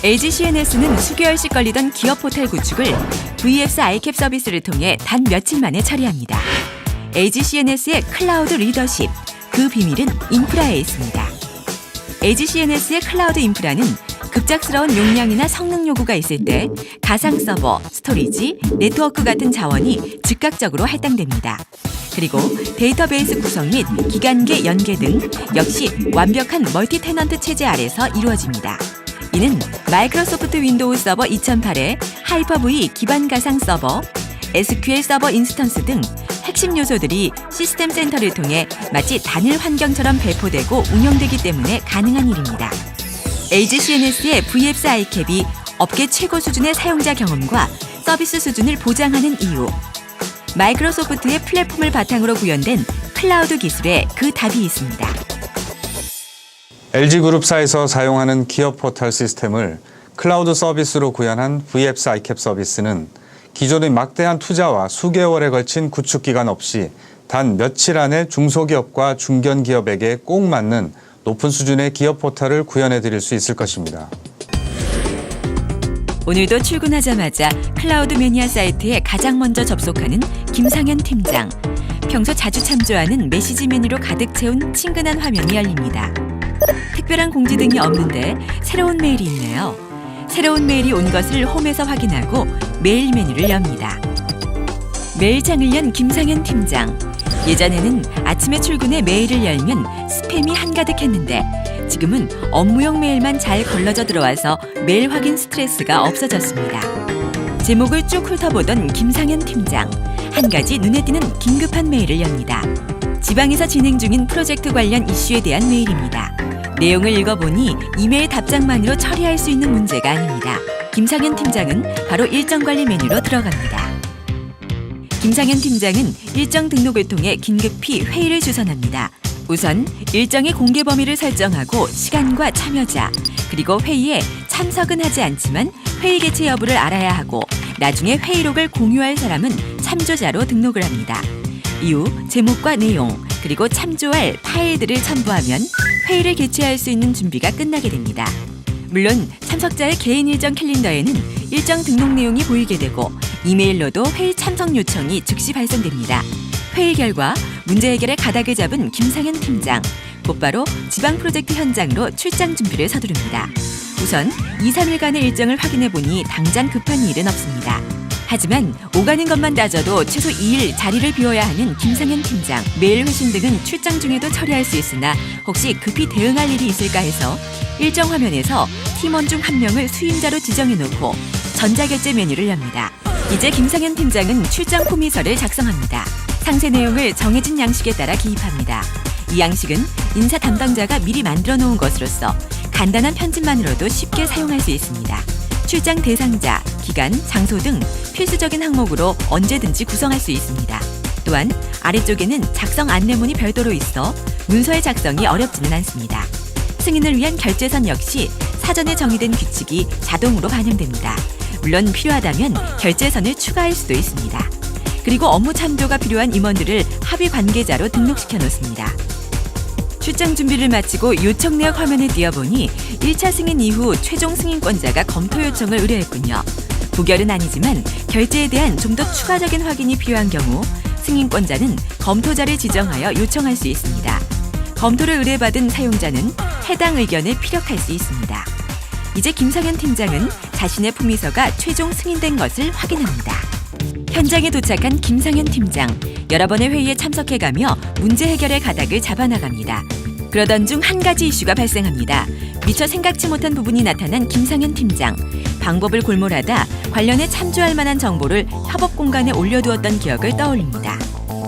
LG CNS는 수개월씩 걸리던 기업 포털 구축을 VFS 아이캡 서비스를 통해 단 며칠 만에 처리합니다. LG CNS의 클라우드 리더십, 그 비밀은 인프라에 있습니다. LG CNS의 클라우드 인프라는 급작스러운 용량이나 성능 요구가 있을 때 가상 서버, 스토리지, 네트워크 같은 자원이 즉각적으로 할당됩니다. 그리고 데이터베이스 구성 및 기간계 연계 등 역시 완벽한 멀티 테넌트 체제 아래서 이루어집니다. 이는 마이크로소프트 윈도우 서버 2008의 하이퍼-V 기반 가상 서버, SQL 서버 인스턴스 등 핵심 요소들이 시스템 센터를 통해 마치 단일 환경처럼 배포되고 운영되기 때문에 가능한 일입니다. LG CNS의 VFS 아이캡이 업계 최고 수준의 사용자 경험과 서비스 수준을 보장하는 이유. 마이크로소프트의 플랫폼을 바탕으로 구현된 클라우드 기술에 그 답이 있습니다. LG그룹사에서 사용하는 기업 포털 시스템을 클라우드 서비스로 구현한 VFS 아이캡 서비스는 기존의 막대한 투자와 수개월에 걸친 구축 기간 없이 단 며칠 안에 중소기업과 중견기업에게 꼭 맞는 높은 수준의 기업 포털을 구현해 드릴 수 있을 것입니다. 오늘도 출근하자마자 클라우드 매니아 사이트에 가장 먼저 접속하는 김상현 팀장. 평소 자주 참조하는 메시지 메뉴로 가득 채운 친근한 화면이 열립니다. 특별한 공지 등이 없는데 새로운 메일이 있네요. 새로운 메일이 온 것을 홈에서 확인하고 메일 메뉴를 엽니다. 메일창을 연 김상현 팀장. 예전에는 아침에 출근해 메일을 열면 스팸이 한가득했는데 지금은 업무용 메일만 잘 걸러져 들어와서 메일 확인 스트레스가 없어졌습니다. 제목을 쭉 훑어보던 김상현 팀장. 한 가지 눈에 띄는 긴급한 메일을 엽니다. 지방에서 진행 중인 프로젝트 관련 이슈에 대한 메일입니다. 내용을 읽어보니 이메일 답장만으로 처리할 수 있는 문제가 아닙니다. 김상현 팀장은 바로 일정 관리 메뉴로 들어갑니다. 김상현 팀장은 일정 등록을 통해 긴급히 회의를 주선합니다. 우선 일정의 공개 범위를 설정하고 시간과 참여자, 그리고 회의에 참석은 하지 않지만 회의 개최 여부를 알아야 하고 나중에 회의록을 공유할 사람은 참조자로 등록을 합니다. 이후 제목과 내용, 그리고 참조할 파일들을 첨부하면 회의를 개최할 수 있는 준비가 끝나게 됩니다. 물론 참석자의 개인 일정 캘린더에는 일정 등록 내용이 보이게 되고 이메일로도 회의 참석 요청이 즉시 발송됩니다. 회의 결과 문제 해결에 가닥을 잡은 김상현 팀장. 곧바로 지방 프로젝트 현장으로 출장 준비를 서두릅니다. 우선 2, 3일간의 일정을 확인해보니 당장 급한 일은 없습니다. 하지만 오가는 것만 따져도 최소 2일 자리를 비워야 하는 김상현 팀장. 메일 회신 등은 출장 중에도 처리할 수 있으나 혹시 급히 대응할 일이 있을까 해서 일정 화면에서 팀원 중 한 명을 수임자로 지정해놓고 전자결제 메뉴를 엽니다. 이제 김상현 팀장은 출장 포미서를 작성합니다. 상세 내용을 정해진 양식에 따라 기입합니다. 이 양식은 인사 담당자가 미리 만들어 놓은 것으로서 간단한 편집만으로도 쉽게 사용할 수 있습니다. 출장 대상자, 기간, 장소 등 필수적인 항목으로 언제든지 구성할 수 있습니다. 또한 아래쪽에는 작성 안내문이 별도로 있어 문서의 작성이 어렵지는 않습니다. 승인을 위한 결제선 역시 사전에 정의된 규칙이 자동으로 반영됩니다. 물론 필요하다면 결제선을 추가할 수도 있습니다. 그리고 업무 참조가 필요한 임원들을 합의 관계자로 등록시켜 놓습니다. 출장 준비를 마치고 요청 내역 화면에 띄어보니 1차 승인 이후 최종 승인권자가 검토 요청을 의뢰했군요. 부결은 아니지만 결제에 대한 좀 더 추가적인 확인이 필요한 경우 승인권자는 검토자를 지정하여 요청할 수 있습니다. 검토를 의뢰받은 사용자는 해당 의견을 피력할 수 있습니다. 이제 김상현 팀장은 자신의 품위서가 최종 승인된 것을 확인합니다. 현장에 도착한 김상현 팀장. 여러 번의 회의에 참석해가며 문제 해결의 가닥을 잡아나갑니다. 그러던 중 한 가지 이슈가 발생합니다. 미처 생각지 못한 부분이 나타난 김상현 팀장. 방법을 골몰하다 관련해 참조할 만한 정보를 협업 공간에 올려두었던 기억을 떠올립니다.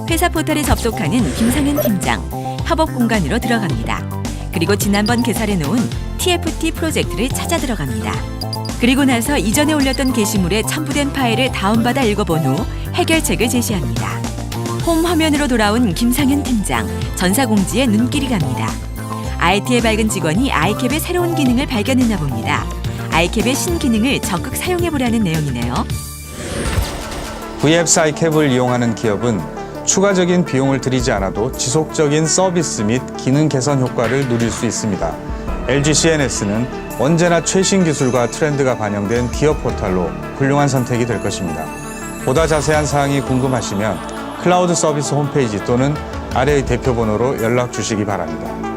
회사 포털에 접속하는 김상현 팀장. 협업 공간으로 들어갑니다. 그리고 지난번 개설해놓은 TFT 프로젝트를 찾아 들어갑니다. 그리고 나서 이전에 올렸던 게시물에 첨부된 파일을 다운받아 읽어본 후 해결책을 제시합니다. 홈 화면으로 돌아온 김상현 팀장. 전사공지에 눈길이 갑니다. IT에 밝은 직원이 아이캡의 새로운 기능을 발견했나 봅니다. 아이캡의 신기능을 적극 사용해보라는 내용이네요. VFS 아이캡을 이용하는 기업은 추가적인 비용을 들이지 않아도 지속적인 서비스 및 기능 개선 효과를 누릴 수 있습니다. LG CNS는 언제나 최신 기술과 트렌드가 반영된 기업 포털로 훌륭한 선택이 될 것입니다. 보다 자세한 사항이 궁금하시면 클라우드 서비스 홈페이지 또는 아래의 대표 번호로 연락 주시기 바랍니다.